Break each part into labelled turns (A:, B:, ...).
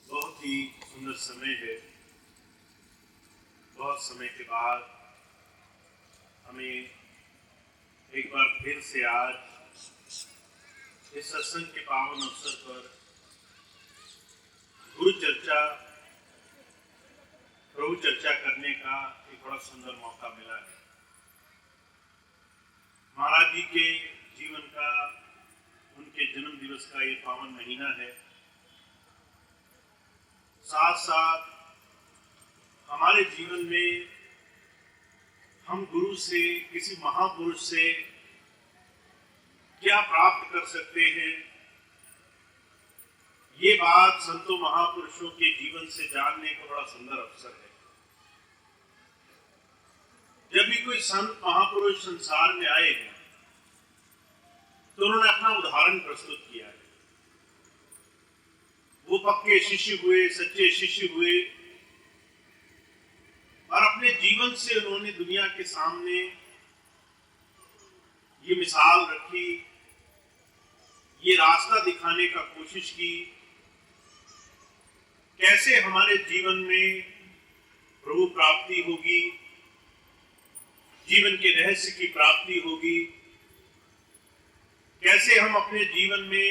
A: बहुत ही सुंदर समय है। बहुत समय के बाद हमें एक बार फिर से आज इस सत्संग के पावन अवसर पर गुरु चर्चा, प्रभु चर्चा करने का एक बड़ा सुंदर मौका मिला है। महाराज जी के जीवन का, उनके जन्म दिवस का ये पावन महीना है। साथ साथ हमारे जीवन में हम गुरु से, किसी महापुरुष से क्या प्राप्त कर सकते हैं, ये बात संतों महापुरुषों के जीवन से जानने का बड़ा सुंदर अवसर है। जब भी कोई संत महापुरुष संसार में आए हैं तो उन्होंने अपना उदाहरण प्रस्तुत किया है। वो पक्के शिष्य हुए, सच्चे शिष्य हुए और अपने जीवन से उन्होंने दुनिया के सामने ये मिसाल रखी, ये रास्ता दिखाने का कोशिश की, कैसे हमारे जीवन में प्रभु प्राप्ति होगी, जीवन के रहस्य की प्राप्ति होगी, कैसे हम अपने जीवन में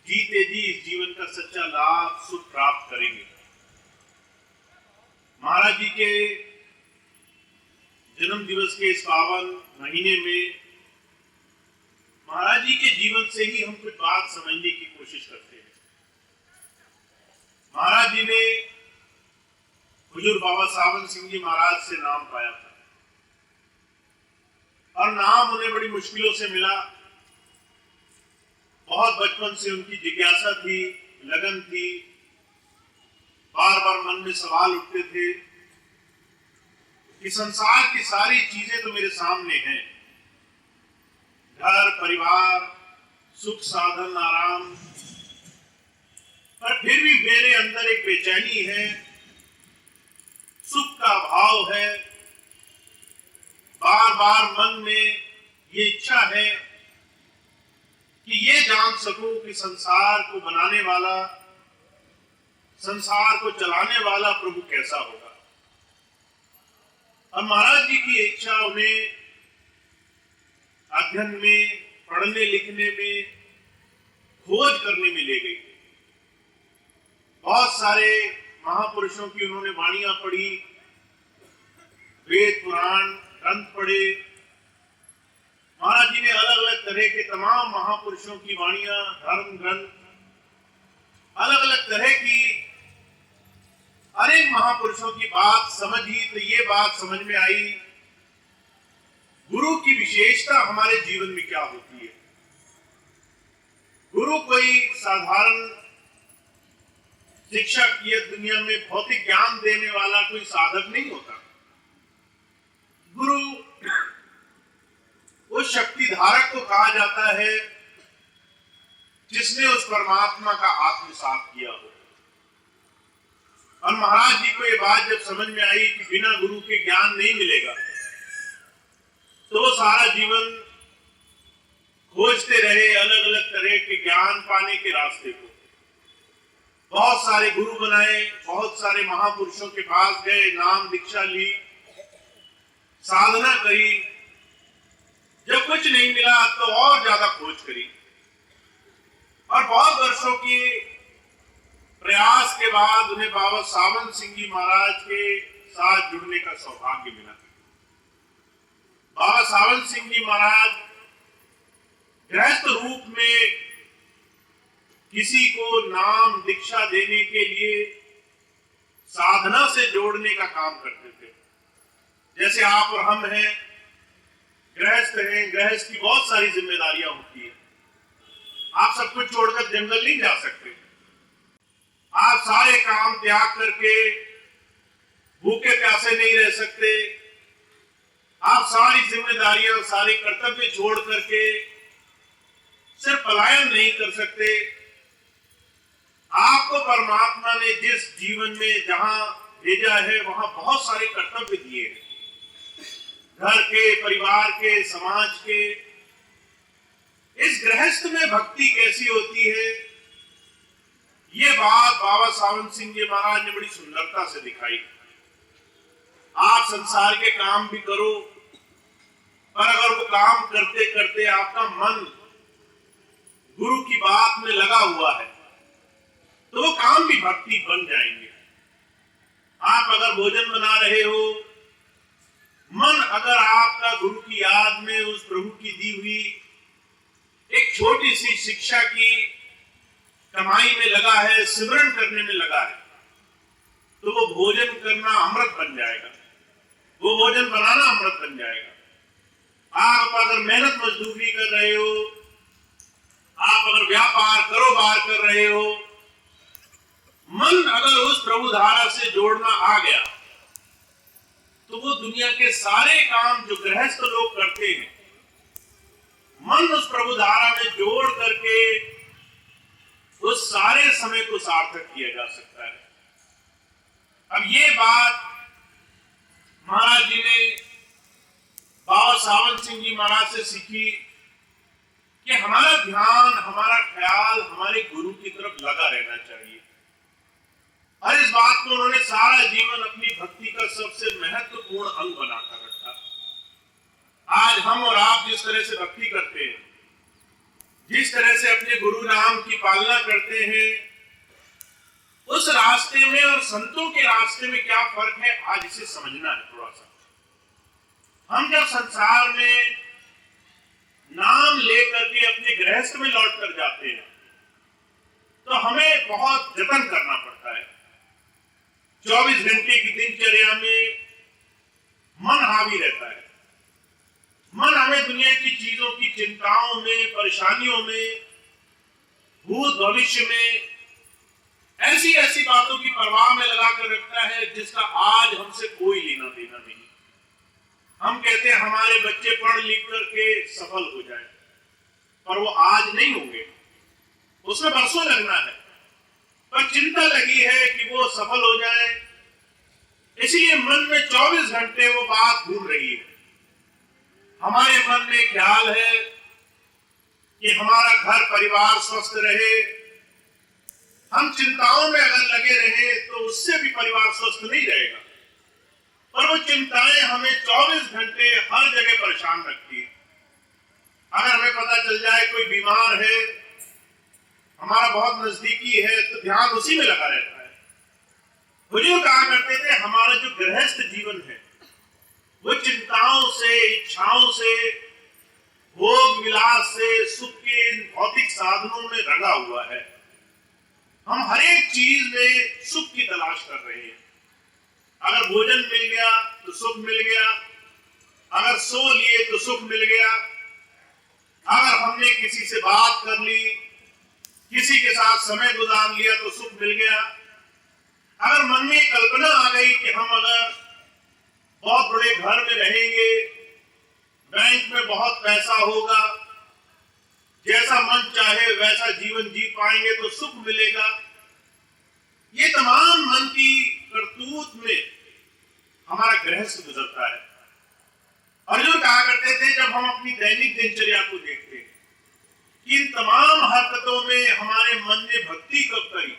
A: जीते जी इस जीवन का सच्चा लाभ, सुख प्राप्त करेंगे। महाराज जी के जन्म दिवस के इस पावन महीने में महाराज जी के जीवन से ही हम कुछ बात समझने की कोशिश करते हैं। महाराज जी ने हुजूर बाबा सावन सिंह जी महाराज से नाम पाया था और नाम उन्हें बड़ी मुश्किलों से मिला। बहुत बचपन से उनकी जिज्ञासा थी, लगन थी, बार बार मन में सवाल उठते थे कि संसार की सारी चीजें तो मेरे सामने हैं, घर परिवार, सुख साधन आराम, पर फिर भी मेरे अंदर एक बेचैनी है, सुख का भाव है। बार बार मन में ये इच्छा है कि ये जान सकूं कि संसार को बनाने वाला, संसार को चलाने वाला प्रभु कैसा होगा। और महाराज जी की इच्छा उन्हें अध्ययन में, पढ़ने लिखने में, खोज करने में ले गई। बहुत सारे महापुरुषों की उन्होंने वाणियां पढ़ी, वेद पुराण ग्रंथ पढ़े। महाराज जी ने अलग अलग तरह के तमाम महापुरुषों की वाणियां, धर्म ग्रंथ, अलग अलग तरह की अनेक महापुरुषों की बात समझी तो ये बात समझ में आई, गुरु की विशेषता हमारे जीवन में क्या होती है। गुरु कोई साधारण शिक्षक या दुनिया में भौतिक ज्ञान देने वाला कोई साधक नहीं होता। गुरु उस शक्ति धारक को कहा जाता है जिसने उस परमात्मा का आत्मसात किया हो। और महाराज जी को ये बात जब समझ में आई कि बिना गुरु के ज्ञान नहीं मिलेगा, तो वो सारा जीवन खोजते रहे अलग अलग तरह के ज्ञान पाने के रास्ते को। बहुत सारे गुरु बनाए, बहुत सारे महापुरुषों के पास गए, नाम दीक्षा ली, साधना करी। जब कुछ नहीं मिला तो और ज्यादा खोज करी और बहुत वर्षों की प्रयास के बाद उन्हें बाबा सावन सिंह जी महाराज के साथ जुड़ने का सौभाग्य मिला। बाबा सावन सिंह जी महाराज गृहस्थ रूप में किसी को नाम दीक्षा देने के लिए साधना से जोड़ने का काम करते थे। जैसे आप और हम हैं, गृहस्थ हैं, गृहस्थ की बहुत सारी जिम्मेदारियां होती है। आप सब कुछ छोड़कर जंगल नहीं जा सकते। आप काम त्याग करके भूखे प्यासे नहीं रह सकते। आप सारी जिम्मेदारियां, सारे कर्तव्य छोड़ करके सिर्फ पलायन नहीं कर सकते। आपको परमात्मा ने जिस जीवन में जहां भेजा है वहां बहुत सारे कर्तव्य दिए हैं, घर के, परिवार के, समाज के। इस गृहस्थ में भक्ति कैसी होती है, ये बात बाबा सावंत सिंह जी महाराज ने बड़ी सुंदरता से दिखाई। आप संसार के काम भी करो, पर अगर वो काम करते करते आपका मन गुरु की बात में लगा हुआ है तो वो काम भी भक्ति बन जाएंगे। आप अगर भोजन बना रहे हो, मन अगर आपका गुरु की याद में उस प्रभु की दी हुई एक छोटी सी शिक्षा की कमाई में लगा है, सिमरन करने में लगा है, तो वो भोजन करना अमृत बन जाएगा, वो भोजन बनाना अमृत बन जाएगा। आप अगर मेहनत मजदूरी कर रहे हो, आप अगर व्यापार कारोबार कर रहे हो, मन अगर उस प्रभु धारा से जोड़ना आ गया तो वो दुनिया के सारे काम जो गृहस्थ लोग करते हैं, मन उस प्रभु धारा में जोड़ करके उस सारे समय को सार्थक किया जा सकता है। अब ये बात महाराज जी ने बाबा सावंत सिंह जी महाराज से सीखी कि हमारा ध्यान, हमारा ख्याल हमारे गुरु की तरफ लगा रहना चाहिए। और इस बात को उन्होंने सारा जीवन अपनी भक्ति का सबसे महत्वपूर्ण अंग बनाकर रखा। आज हम और आप जिस तरह से भक्ति करते हैं, जिस तरह से अपने गुरु नाम की पालना करते हैं, उस रास्ते में और संतों के रास्ते में क्या फर्क है, आज इसे समझना है थोड़ा सा। हम जब संसार में नाम लेकर के अपने गृहस्थ में लौट कर जाते हैं तो हमें बहुत जतन करना पड़ता है। 24 घंटे की दिनचर्या में मन हावी रहता है। मन हमें दुनिया की चीजों की चिंताओं में, परेशानियों में, भूत भविष्य में ऐसी ऐसी बातों की परवाह में लगा कर रखता है जिसका आज हमसे कोई लेना देना नहीं। हम कहते हैं हमारे बच्चे पढ़ लिख करके सफल हो जाए, पर वो आज नहीं होंगे, उसमें बरसों लगना है, पर चिंता लगी है कि वो सफल हो जाए। इसलिए मन में 24 घंटे वो बात घूम रही है। हमारे मन में ख्याल है कि हमारा घर परिवार स्वस्थ रहे। हम चिंताओं में अगर लगे रहे तो उससे भी परिवार स्वस्थ नहीं रहेगा, और वो चिंताएं हमें 24 घंटे हर जगह परेशान रखती है। अगर हमें पता चल जाए कोई बीमार है, हमारा बहुत नजदीकी है, तो ध्यान उसी में लगा रहता है। बुजुर्ग कहा करते थे हमारा जो गृहस्थ जीवन है वो चिंताओं से, इच्छाओं से, भोग विलास से, सुख के भौतिक साधनों में रंगा हुआ है। हम हर एक चीज में सुख की तलाश कर रहे हैं। अगर भोजन मिल गया तो सुख मिल गया, अगर सो लिए तो सुख मिल गया, अगर हमने किसी से बात कर ली, किसी के साथ समय गुजार लिया तो सुख मिल गया। अगर मन में कल्पना आ गई कि हम अगर बहुत बड़े घर में रहेंगे, बैंक में बहुत पैसा होगा, जैसा मन चाहे वैसा जीवन जी पाएंगे तो सुख मिलेगा। ये तमाम मन की करतूत में हमारा गृहस्थ गुजरता है। अर्जुन कहा करते थे जब हम अपनी दैनिक दिनचर्या को देखते हैं कि इन तमाम हरकतों में हमारे मन ने भक्ति कब करी,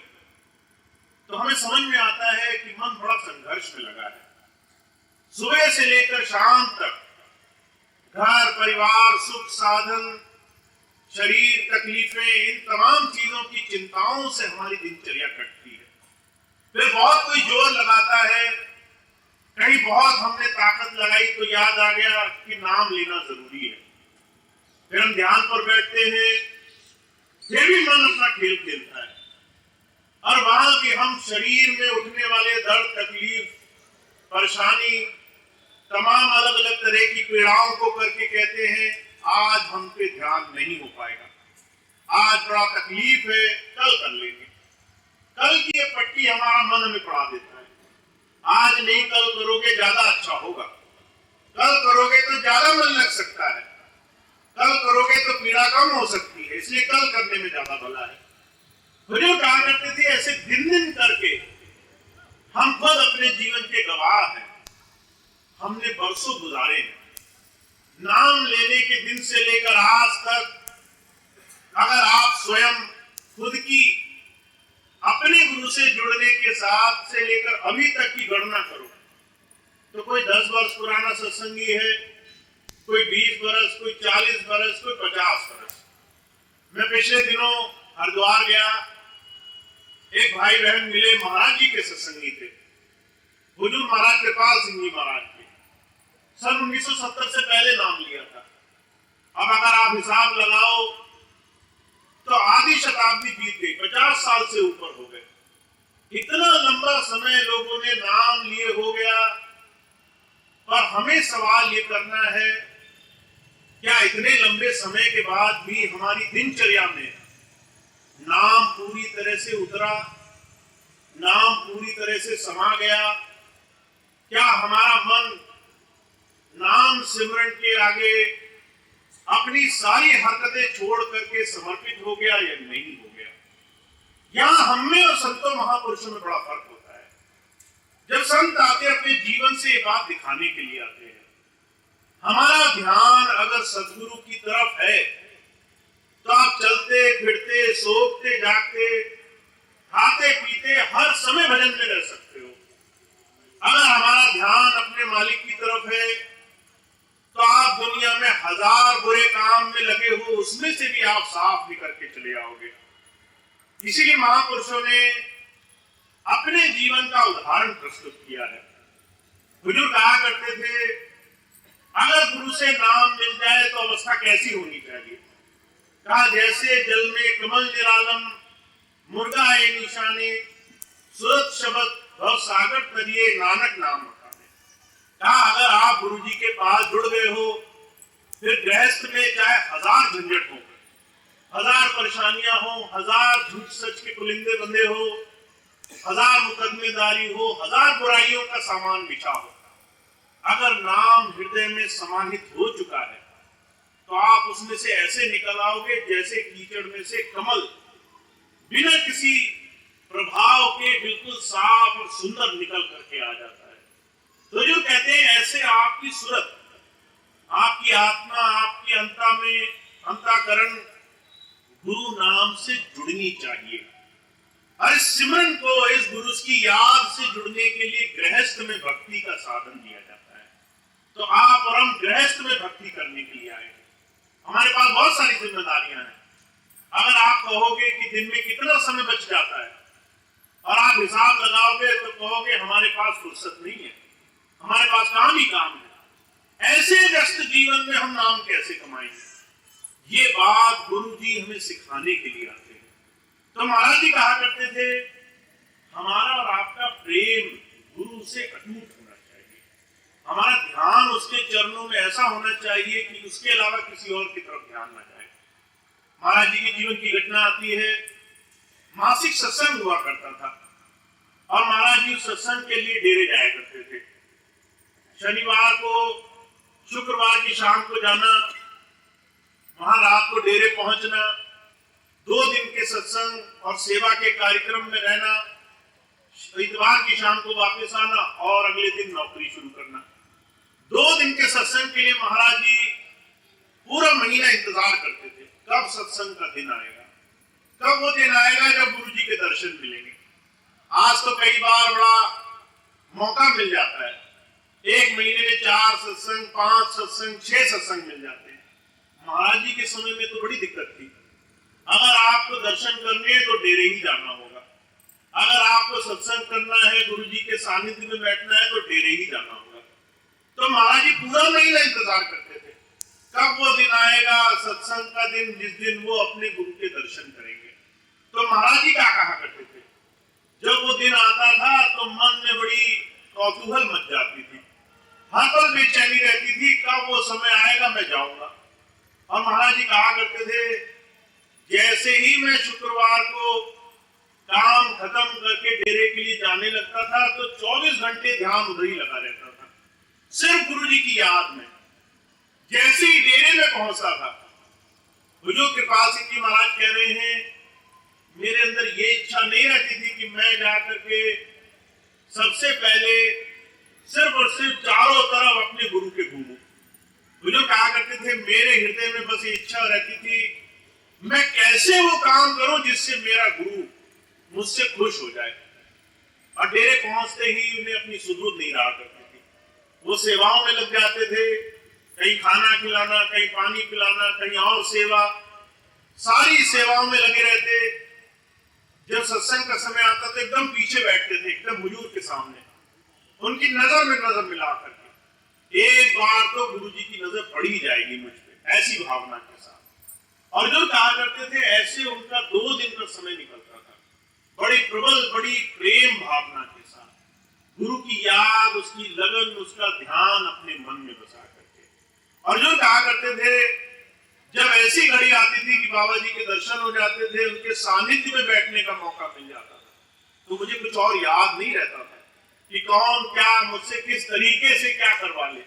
A: तो हमें समझ में आता है कि मन बड़ा संघर्ष में लगा है। सुबह से लेकर शाम तक घर परिवार, सुख साधन, शरीर, तकलीफें, इन तमाम चीजों की चिंताओं से हमारी दिनचर्या कटती है। फिर बहुत कोई जोर लगाता है, कहीं बहुत हमने ताकत लगाई तो याद आ गया कि नाम लेना जरूरी है। फिर हम ध्यान पर बैठते हैं, फिर भी मन अपना खेल खेलता है, और वहां भी हम शरीर में उठने वाले दर्द, तकलीफ, परेशानी, तमाम अलग अलग तरह की पीड़ाओं को करके कहते हैं आज हम पे ध्यान नहीं हो पाएगा, आज बड़ा तकलीफ है, कल कर लेंगे। कल की ये पट्टी हमारे हमारा मन हमें पढ़ा देता है। आज नहीं कल करोगे ज्यादा अच्छा होगा, कल करोगे तो ज्यादा मन लग सकता है, कल करोगे तो पीड़ा कम हो सकती है, इसलिए कल करने में ज्यादा भला है। हुजूर कहा करते थे ऐसे दिन दिन करके हम खुद अपने जीवन के गवाह हैं। हमने बरसों गुजारे हैं नाम लेने के दिन से लेकर आज तक। अगर आप स्वयं खुद की अपने गुरु से जुड़ने के साथ से लेकर अभी तक की गणना करो तो कोई 10 वर्ष पुराना सत्संगी है, कोई 20 वर्ष, कोई 40 वर्ष, कोई 50 वर्ष। मैं पिछले दिनों हरिद्वार गया, एक भाई बहन मिले, महाराज जी के सत्संगी थे, हुजूर महाराज कृपाल सिंह जी महाराज के। सन 1970 से पहले नाम लिया था। अब अगर आप हिसाब लगाओ तो आधी शताब्दी बीत गई, 50 साल से ऊपर हो गए। इतना लंबा समय लोगों ने नाम लिए हो गया, पर हमें सवाल ये करना है, क्या इतने लंबे समय के बाद भी हमारी दिनचर्या में नाम पूरी तरह से उतरा, नाम पूरी तरह से समा गया? क्या हमारा मन नाम सिमरन के आगे अपनी सारी हरकतें छोड़ करके समर्पित हो गया या नहीं हो गया? यहां हम में और संतों महापुरुषों में बड़ा फर्क होता है। जब संत आते अपने जीवन से ये बात दिखाने के लिए आते हैं। हमारा ध्यान अगर सदगुरु की तरफ है तो आप चलते फिरते, सोते जागते, खाते पीते हर समय भजन में रह सकते हो। अगर हमारा ध्यान अपने मालिक की तरफ है तो आप दुनिया में 1000 बुरे काम में लगे हो, उसमें से भी आप साफ निकल के चले आओगे। इसीलिए महापुरुषों ने अपने जीवन का उदाहरण प्रस्तुत किया है। हुजूर कहा करते थे, अगर गुरु से नाम मिल जाए तो अवस्था कैसी होनी चाहिए? कहा, जैसे जल में कमल निरालम, मुर्गा ए निशाने, सुरत शब्द भव सागर तरिए, नानक नाम उठाने। कहा, अगर आप गुरु जी के पास जुड़ गए हो, फिर गृहस्थ में चाहे 1000 झंझट हो, 1000 परेशानियां हो, 1000 झूठ सच के पुलिंदे बंधे हो, 1000 मुकदमेदारी हो, 1000 बुराइयों का सामान बिछा हो, अगर नाम हृदय में समाहित हो चुका है तो आप उसमें से ऐसे निकल आओगे जैसे कीचड़ में से कमल बिना किसी प्रभाव के बिल्कुल साफ और सुंदर निकल करके आ जाता है। तो जो कहते हैं ऐसे आपकी सूरत, आपकी आत्मा, आपकी अंतःकरण गुरु नाम से जुड़नी चाहिए। और इस सिमरन को, इस गुरु की याद से जुड़ने के लिए गृहस्थ में भक्ति का साधन दिया जाता है। तो आप और हम गृहस्थ में भक्ति करने के लिए आए। हमारे पास बहुत सारी जिम्मेदारियां हैं। अगर आप कहोगे कि दिन में कितना समय बच जाता है और आप हिसाब लगाओगे तो कहोगे हमारे पास फुर्सत नहीं है, हमारे पास काम ही काम है। ऐसे व्यस्त जीवन में हम नाम कैसे कमाएंगे? ये बात गुरु जी हमें सिखाने के लिए आते हैं। तो महाराज जी कहा करते थे, हमारा और आपका प्रेम गुरु से अटूट होना चाहिए। हमारा ध्यान उसके चरणों में ऐसा होना चाहिए कि उसके अलावा किसी और की तरफ ध्यान न जाए। महाराज जी के जीवन की घटना आती है, मासिक सत्संग हुआ करता था और महाराज जी उस सत्संग के लिए डेरे जाया करते थे। शनिवार को, शुक्रवार की शाम को जाना, वहां रात को डेरे पहुंचना, 2 दिन के सत्संग और सेवा के कार्यक्रम में रहना, इतवार की शाम को वापस आना और अगले दिन नौकरी शुरू करना। 2 दिन के सत्संग के लिए महाराज जी पूरा महीना इंतजार करते थे, कब सत्संग का दिन आएगा, कब वो दिन आएगा जब गुरु जी के दर्शन मिलेंगे। आज तो कई बार बड़ा मौका मिल जाता है, 1 महीने में 4 सत्संग, 5 सत्संग, 6 सत्संग मिल जाते हैं। महाराज जी के समय में तो बड़ी दिक्कत थी। अगर आपको दर्शन करने हैं तो डेरे ही जाना होगा, अगर आपको सत्संग करना है, गुरु जी के सानिध्य में बैठना है तो डेरे ही जाना होगा। तो महाराज जी पूरा महीना इंतजार करते थे, कब वो दिन आएगा सत्संग का दिन, जिस दिन वो अपने गुरु के दर्शन करेंगे। तो महाराज जी क्या कहा करते थे, जब वो दिन आता था तो मन में बड़ी कौतूहल मच जाती थी, हर पल बेचैनी रहती थी, कब वो समय आएगा मैं जाऊंगा। और महाराज जी कहा करते थे, जैसे ही मैं शुक्रवार को काम खत्म करके डेरे के लिए जाने लगता था तो 24 घंटे ध्यान उधर ही लगा रहता था, सिर्फ गुरु जी की याद में। जैसे ही डेरे में पहुंचता था, हुजूर कृपाल सिंह जी महाराज कह रहे हैं, मेरे अंदर ये इच्छा नहीं रहती थी कि मैं जाकर के सबसे पहले सिर्फ और सिर्फ चारों तरफ अपने गुरु के घूमूं। हुजूर कहा करते थे, मेरे हृदय में बस ये इच्छा रहती थी, मैं कैसे वो काम करूं जिससे मेरा गुरु मुझसे खुश हो जाए। और डेरे पहुंचते ही उन्हें अपनी सुधुर नहीं रहा करती थी, वो सेवाओं में लग जाते थे, कहीं खाना खिलाना, कहीं पानी पिलाना, कहीं और सेवा, सारी सेवाओं में लगे रहते। जब सत्संग का समय आता तो एकदम पीछे बैठते थे, एकदम हुजूर के सामने, उनकी नजर में नजर मिला करके, एक बार तो गुरु जी की नजर पड़ ही जाएगी मुझ पे, ऐसी भावना के साथ। और जो कहा करते थे, ऐसे उनका 2 दिन का समय निकलता था, बड़ी प्रबल, बड़ी प्रेम भावना के साथ, गुरु की याद, उसकी लगन, उसका ध्यान अपने मन में बसा करके। और जो कहा करते थे, जब ऐसी घड़ी आती थी कि बाबा जी के दर्शन हो जाते थे, उनके सानिध्य में बैठने का मौका मिल जाता था, तो मुझे कुछ और याद नहीं रहता था कि कौन क्या मुझसे किस तरीके से क्या करवा ले।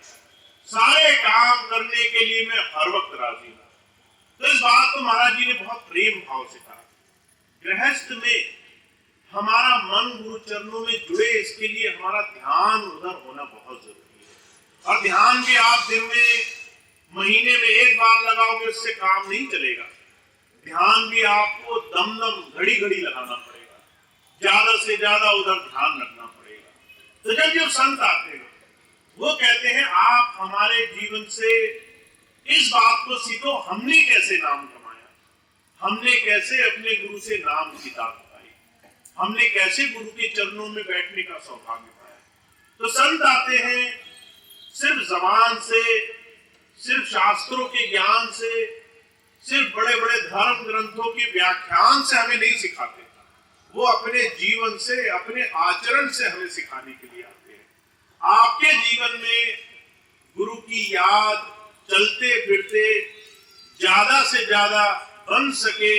A: सारे काम करने के लिए मैं हर वक्त राजी हूं। तो इस बात को महाराज जी ने बहुत प्रेम भाव से कहा। गृहस्थ में हमारा मन गुरु चरणों में जुड़े, इसके लिए हमारा ध्यान उधर होना बहुत जरूरी है। और ध्यान भी आप दिन में, महीने में एक बार लगाओगे, उससे काम नहीं चलेगा। ध्यान भी आपको दम दम, घड़ी घड़ी लगाना पड़ेगा, ज्यादा से ज्यादा उधर ध्यान रखना पड़ेगा। तो जब जो संत आते हैं, वो कहते हैं, आप हमारे जीवन से इस बात को सीखो, हमने कैसे नाम कमाया, हमने कैसे अपने गुरु से नाम की दात पाई, हमने कैसे गुरु के चरणों में बैठने का सौभाग्य पाया। तो संत आते हैं, सिर्फ जबान से, सिर्फ शास्त्रों के ज्ञान से, सिर्फ बड़े बड़े धर्म ग्रंथों के व्याख्यान से हमें नहीं सिखाते, वो अपने जीवन से, अपने आचरण से हमें सिखाने के लिए आते हैं। आपके जीवन में गुरु की याद चलते फिरते ज्यादा से ज्यादा बन सके,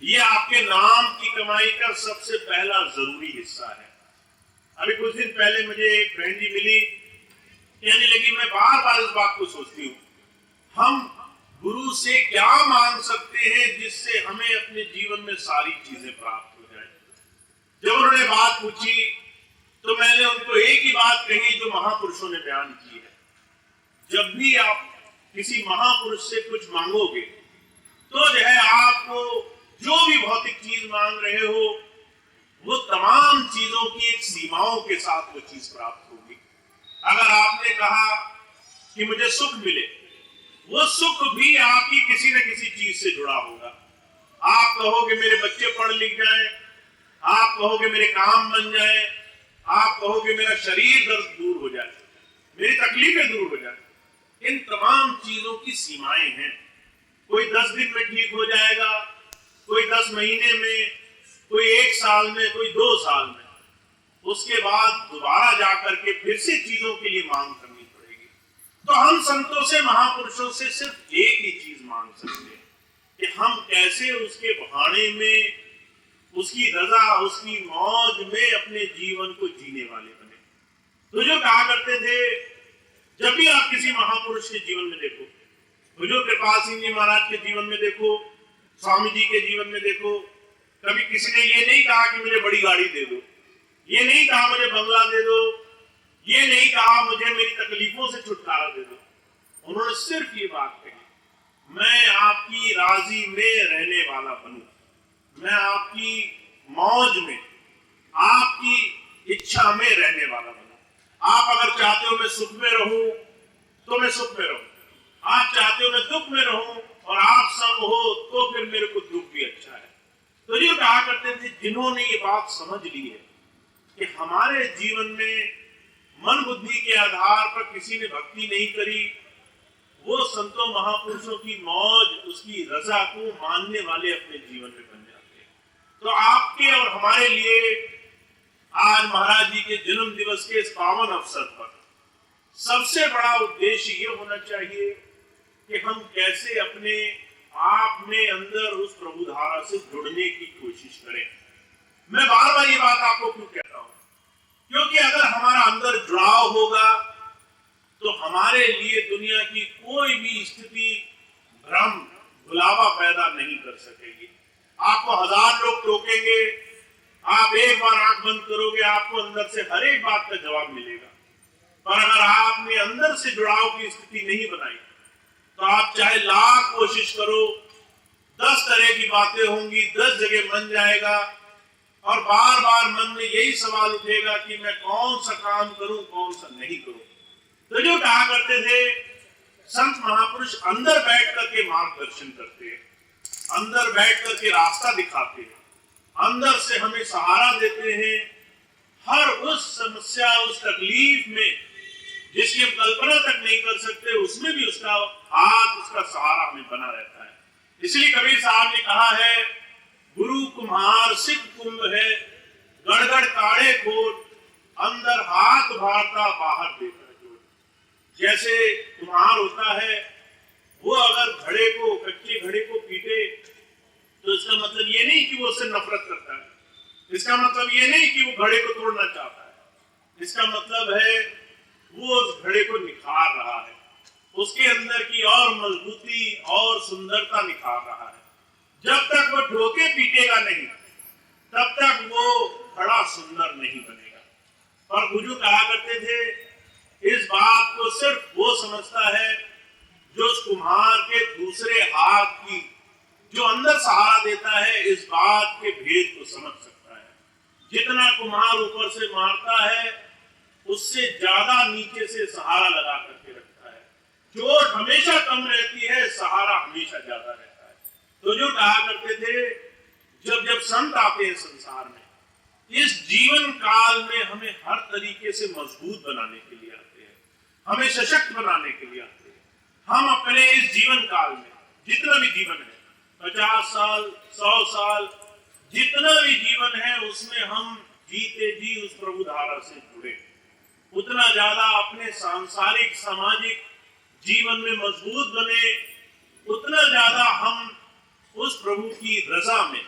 A: ये आपके नाम की कमाई का सबसे पहला जरूरी हिस्सा है। अभी कुछ दिन पहले मुझे एक बहन जी मिली, कहने लगी, मैं बार बार इस बात को सोचती हूँ, हम गुरु से क्या मांग सकते हैं जिससे हमें अपने जीवन में सारी चीजें प्राप्त हो जाए। जब उन्होंने बात पूछी तो मैंने उनको एक ही बात कही जो महापुरुषों ने बयान की है, जब भी आप किसी महापुरुष से कुछ मांगोगे तो जो है, आपको जो भी भौतिक चीज मांग रहे हो, वो तमाम चीजों की एक सीमाओं के साथ वो चीज प्राप्त होगी। अगर आपने कहा कि मुझे सुख मिले, वो सुख भी आपकी किसी न किसी चीज से जुड़ा होगा। आप कहोगे मेरे बच्चे पढ़ लिख जाएं, आप कहोगे मेरे काम बन जाए, आप कहोगे मेरा शरीर दर्द दूर हो जाए, मेरी तकलीफें दूर हो जाए। इन तमाम चीजों की सीमाएं हैं। कोई 10 दिन में ठीक हो जाएगा, कोई 10 महीने में, कोई 1 साल में, कोई 2 साल में। उसके बाद दोबारा जाकर के फिर से चीजों के लिए मांग करनी पड़ेगी। तो हम संतों से, महापुरुषों से सिर्फ एक ही चीज मांग सकते हैं कि हम कैसे उसके बहाने में, उसकी रजा, उसकी मौज में अपने जीवन को जीने वाले बने। तो जो कहा करते थे, जब भी आप किसी महापुरुष के जीवन में देखो, हुजूर कृपाल सिंह जी महाराज के जीवन में देखो, स्वामी जी के जीवन में देखो, कभी किसी ने ये नहीं कहा कि मुझे बड़ी गाड़ी दे दो, ये नहीं कहा मुझे बंगला दे दो, ये नहीं कहा मुझे मेरी तकलीफों से छुटकारा दे दो। उन्होंने सिर्फ ये बात कही, मैं आपकी राजी में रहने वाला बनूं, मैं आपकी मौज में, आपकी इच्छा में रहने वाला बनूं। आप अगर चाहते हो मैं सुख में रहूं तो मैं सुख में रहूं, आप चाहते हो मैं दुख में रहूं और आप संग हो तो फिर मेरे को दुख भी अच्छा है। तो ये कहा करते थे, जिन्होंने ये बात समझ ली है कि हमारे जीवन में मन बुद्धि के आधार पर किसी ने भक्ति नहीं करी, वो संतों महापुरुषों की मौज, उसकी रजा को मानने वाले अपने जीवन में बन जाते हैं। तो आपके और हमारे लिए आज महाराज जी के जन्म दिवस के इस पावन अवसर पर सबसे बड़ा उद्देश्य ये होना चाहिए कि हम कैसे अपने आप में अंदर उस प्रभु धारा से जुड़ने की कोशिश करें। मैं बार बार ये बात आपको क्यों कहता हूं, जुड़ाव होगा तो हमारे लिए दुनिया की कोई भी स्थिति भ्रम भुलावा पैदा नहीं कर सकेगी। आपको 1000 लोग टोकेंगे, आप एक बार आंख बंद करोगे, आपको अंदर से हर एक बात का जवाब मिलेगा। पर अगर आपने अंदर से जुड़ाव की स्थिति नहीं बनाई तो आप चाहे लाख कोशिश करो, 10 तरह की बातें होंगी, 10 जगह मन जाएगा और बार बार मन में यही सवाल उठेगा कि मैं कौन सा काम करूं, कौन सा नहीं करूं। तो जो कहा करते थे संत महापुरुष, अंदर बैठ करके मार्गदर्शन करते हैं, अंदर बैठ करके रास्ता दिखाते हैं, अंदर से हमें सहारा देते हैं। हर उस समस्या, उस तकलीफ में जिसकी हम कल्पना तक नहीं कर सकते, उसमें भी उसका हाथ, उसका सहारा हमें बना रहता है। इसलिए कबीर साहब ने कहा है, गुरु कुम्हार सिद्ध कुंभ है, गड़गड़ काढ़े खोट, अंदर हाथ भारता बाहर देकर जोड़। जैसे कुम्हार होता है, वो अगर घड़े को, कच्चे घड़े को पीटे तो इसका मतलब ये नहीं कि वो उससे नफरत करता है, इसका मतलब ये नहीं कि वो घड़े को तोड़ना चाहता है, इसका मतलब है वो उस घड़े को निखार रहा है, उसके अंदर की और मजबूती और सुंदरता निखार रहा है। जब तक वो ठोके पीटेगा नहीं, तब तक वो घड़ा सुंदर नहीं बनेगा। पर गुरु कहा करते थे, इस बात को सिर्फ वो समझता है जो उस कुम्हार के दूसरे हाथ की, जो अंदर सहारा देता है, इस बात के भेद को समझ सकता है। जितना कुम्हार ऊपर से मारता है, उससे ज्यादा नीचे से सहारा लगा करके रखता है। चोट हमेशा कम रहती है, सहारा हमेशा ज्यादा रहता है। तो जो कहा करते थे, जब जब संत आते हैं संसार में, इस जीवन काल में हमें हर तरीके से मजबूत बनाने के लिए आते हैं, हमें सशक्त बनाने के लिए आते हैं। हम अपने इस जीवन काल में, जितना भी जीवन है, 50 साल, 100 साल, जितना भी जीवन है, उसमें हम जीते जी उस प्रभु धारा से जुड़े, उतना ज्यादा अपने सांसारिक सामाजिक जीवन में मजबूत बने, उतना ज्यादा हम उस प्रभु की रजा में,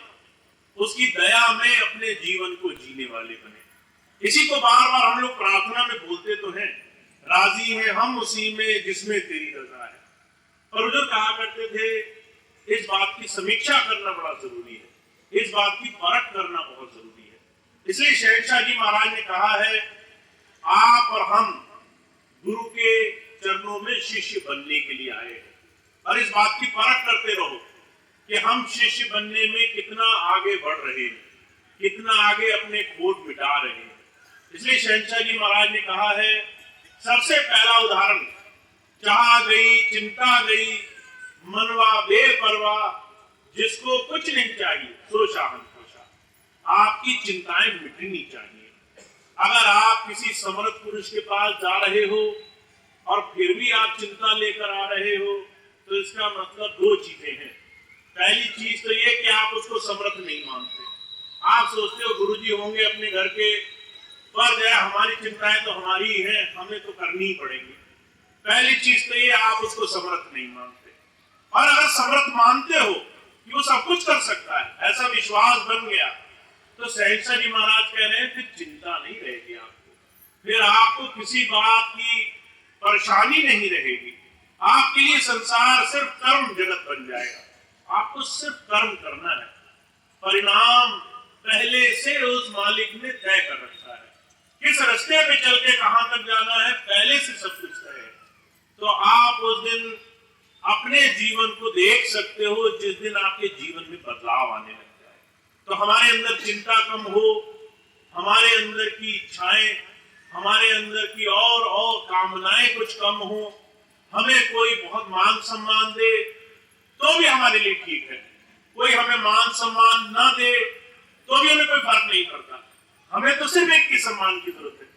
A: उसकी दया में अपने जीवन को जीने वाले बने। इसी को बार बार हम लोग प्रार्थना में बोलते तो हैं, राजी हैं हम उसी में जिसमें तेरी रजा है। और जो कहा करते थे, इस बात की समीक्षा करना बड़ा जरूरी है, इस बात की परख करना बहुत जरूरी है। इसलिए शहंशाह जी महाराज ने कहा है, आप और हम गुरु के चरणों में शिष्य बनने के लिए आए हैं, और इस बात की परख करते रहो कि हम शिष्य बनने में कितना आगे बढ़ रहे हैं, कितना आगे अपने खोट मिटा रहे हैं। इसलिए शहंशाह जी महाराज ने कहा है, सबसे पहला उदाहरण, चाह गई चिंता गई मनवा बेपरवाह, जिसको कुछ नहीं चाहिए सो शाहन खुशा। आपकी चिंताएं मिटनी चाहिए। अगर आप किसी समर्थ पुरुष के पास जा रहे हो और फिर भी आप चिंता लेकर आ रहे हो, तो इसका मतलब 2 चीजें हैं। पहली चीज तो ये कि आप उसको समर्थ नहीं मानते। आप सोचते हो गुरुजी होंगे अपने घर के, पर जो है हमारी चिंताएं तो हमारी ही हैं, हमें तो करनी ही पड़ेंगी। पहली चीज तो ये, आप उसको समर्थ नहीं मानते। और अगर समर्थ मानते हो कि वो सब कुछ कर सकता है, ऐसा विश्वास बन गया, तो शहंशाह जी महाराज कह रहे हैं, फिर चिंता नहीं रहेगी आपको, फिर आपको किसी बात की परेशानी नहीं रहेगी। आपके लिए संसार सिर्फ कर्म जगत बन जाएगा। आपको सिर्फ कर्म करना है, परिणाम पहले से उस मालिक ने तय कर रखा है। किस रास्ते पे चल के कहां तक जाना है, पहले से सब कुछ तय है। तो आप उस दिन अपने जीवन को देख सकते हो जिस दिन आपके जीवन में बदलाव आने लग जाए। तो हमारे अंदर चिंता कम हो, हमारे अंदर की इच्छाएं, हमारे अंदर की और कामनाएं कुछ कम हो, हमें कोई बहुत मान सम्मान दे तो भी हमारे लिए ठीक है, कोई हमें मान सम्मान ना दे तो भी हमें कोई फर्क नहीं पड़ता। हमें तो सिर्फ एक की सम्मान की जरूरत है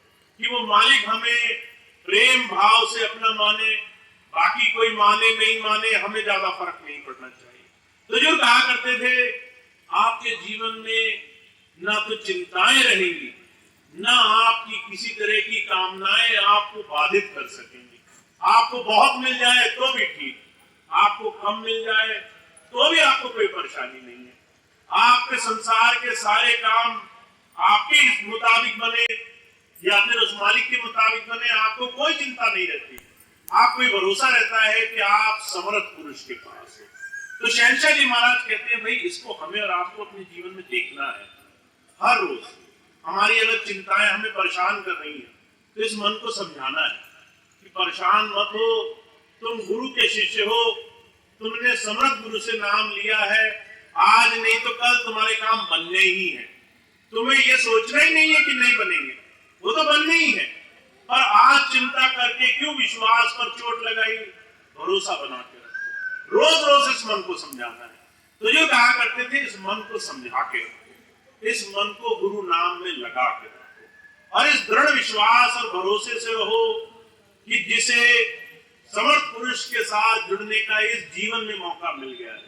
A: कि वो मालिक हमें प्रेम भाव से अपना माने, बाकी कोई माने नहीं माने, हमें ज्यादा फर्क नहीं पड़ना चाहिए। तो जो कहा करते थे, आपके जीवन में ना तो चिंताएं रहेंगी, ना आपकी किसी तरह की कामनाएं आपको बाधित कर सकेंगी। आपको बहुत मिल जाए तो भी ठीक, आपको कम मिल जाए तो भी आपको कोई परेशानी नहीं है। आपके संसार के सारे काम आपके मुताबिक बने, या फिर उस मालिक के मुताबिक बने, आपको कोई चिंता नहीं रहती, आपको ये भरोसा रहता है कि आप समर्थ पुरुष के पास हो। तो शहंशाह जी महाराज कहते हैं भाई इसको हमें और आपको अपने जीवन में देखना है। हर रोज हमारी अगर चिंताएं हमें परेशान कर रही हैं तो इस मन को समझाना है कि परेशान मत हो, तुम गुरु के शिष्य हो, तुमने समर्थ गुरु से नाम लिया है, आज नहीं तो कल तुम्हारे काम बनने ही है। तुम्हें यह सोचना ही नहीं है कि नहीं बनेंगे, वो तो बनने ही है, पर आज चिंता करके क्यों विश्वास पर चोट लगाई। भरोसा बना के रखो, रोज रोज इस मन को समझाना है। तो जो कहा करते थे इस मन को समझा के रखो, इस मन को गुरु नाम में लगा के रखो और इस दृढ़ विश्वास और भरोसे से रहो कि जिसे समर्थ पुरुष के साथ जुड़ने का इस जीवन में मौका मिल गया है,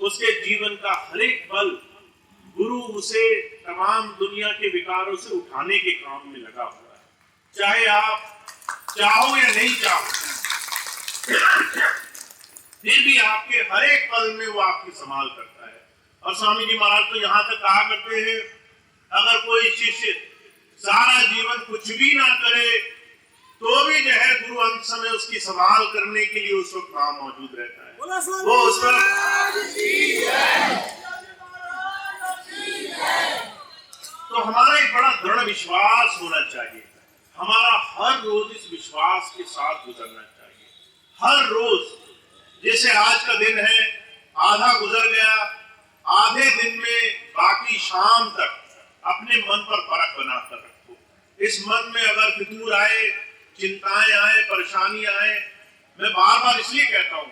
A: उसके जीवन का हर एक पल गुरु उसे तमाम दुनिया के विकारों से उठाने के काम में लगा हुआ है। चाहे आप चाहो या नहीं चाहो, फिर भी आपके हर एक पल में वो आपकी संभाल करता है। और स्वामी जी महाराज तो यहाँ तक कहा करते हैं, अगर कोई शिष्य सारा जीवन कुछ भी ना करे तो भी जो है गुरु अंत समय उसकी संभाल करने के लिए उस वक्त वहां मौजूद रहता है। वो उस तो हमारा एक बड़ा दृढ़ विश्वास होना चाहिए, हमारा हर रोज इस विश्वास के साथ गुजरना चाहिए। हर रोज जैसे आज का दिन है, आधा गुजर गया, आधे दिन में बाकी शाम तक अपने मन पर परख बनाकर रखो। इस मन में अगर फितूर आए, चिंताएं आए, परेशानी आए, मैं बार बार इसलिए कहता हूँ,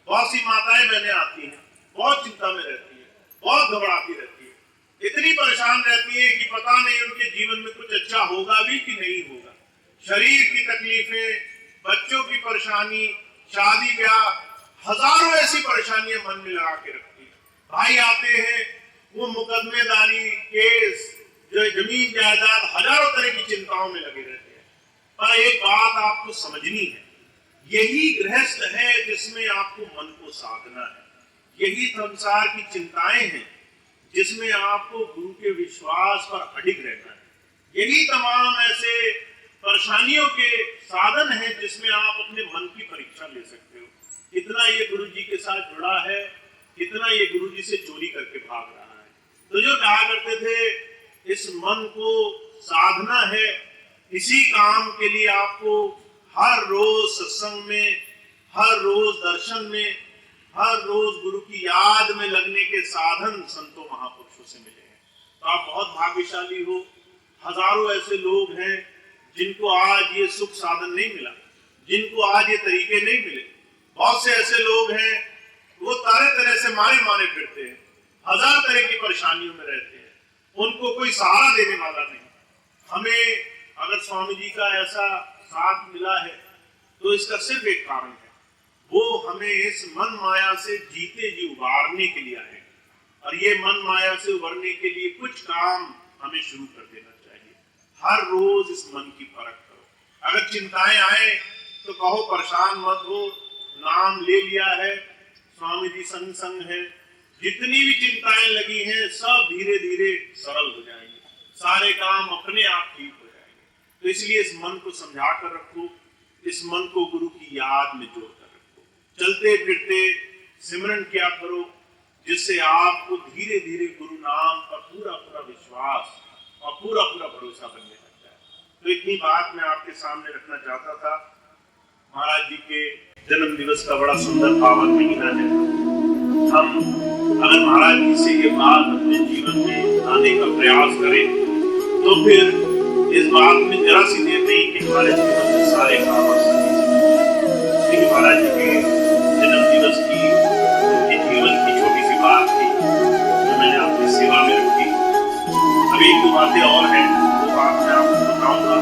A: बहुत सी माताएं मैंने आती हैं, बहुत चिंता में रहती है, बहुत घबराती रहती है, इतनी परेशान रहती है कि पता नहीं उनके जीवन में कुछ अच्छा होगा भी कि नहीं होगा। शरीर की तकलीफें, बच्चों की परेशानी, शादी ब्याह, हजारों ऐसी परेशानियां मन में लगा के रखती है। भाई आते हैं, वो मुकदमेदारी, केस, जो जमीन जायदाद, हजारों तरह की चिंताओं में लगे रहते हैं। पर एक बात आपको समझनी है, यही गृहस्थ है जिसमें आपको मन को साधना है। यही संसार की चिंताएं हैं जिसमें आपको गुरु के विश्वास पर अडिग रहना है। यही तमाम ऐसे परेशानियों के साधन हैं जिसमें आप अपने मन की परीक्षा ले सकते हो। कितना ये गुरु जी के साथ जुड़ा है, कितना ये गुरु जी से चोरी करके भाग रहा है। तो जो कहा करते थे, इस मन को साधना है। इसी काम के लिए आपको हर रोज सत्संग में, हर रोज दर्शन में, हर रोज गुरु की याद में लगने के साधन संतों महापुरुषों से मिले हैं। तो आप बहुत भाग्यशाली हो। हजारों ऐसे लोग हैं जिनको आज ये सुख साधन नहीं मिला, जिनको आज ये तरीके नहीं मिले। बहुत से ऐसे लोग हैं वो तरह तरह से मारे फिरते हैं, हजार तरह की परेशानियों में रहते हैं, उनको कोई सहारा देने वाला नहीं। हमें अगर स्वामी जी का ऐसा साथ मिला है तो इसका सिर्फ एक कारण है, वो हमें इस मन माया से जीते जी उबारने के लिए आए। और ये मन माया से उबरने के लिए कुछ काम हमें शुरू कर देना चाहिए। हर रोज इस मन की परख करो। अगर चिंताएं आए तो कहो परेशान मत हो, नाम ले लिया है, स्वामी जी संग है, जितनी भी चिंताएं लगी हैं सब धीरे धीरे सरल हो जाएंगे, सारे काम अपने आप ठीक हो जाएंगे। तो इसलिए इस मन को समझा कर रखो, इस मन को गुरु की याद में जोड़ कर रखो। चलते फिरते सिमरन किया करो, जिससे आपको धीरे धीरे गुरु नाम पर पूरा पूरा विश्वास और पूरा पूरा भरोसा बनने लगता है। तो इतनी बात मैं आपके सामने रखना चाहता था। महाराज जी के जन्म दिवस का बड़ा सुंदर पावन महीना है। हम अगर महाराज जी से ये बात अपने जीवन में लाने का प्रयास करें तो फिर इस बात में जरा सी देर नहीं कि हमारे जीवन में सारे काम आसानी से। लेकिन महाराज जी के जन्म दिवस की, उनके जीवन की छोटी सी बात थी जो मैंने अपनी सेवा में रखी। अभी एक दो बातें और हैं, वो बात मैं आपको बताऊंगा।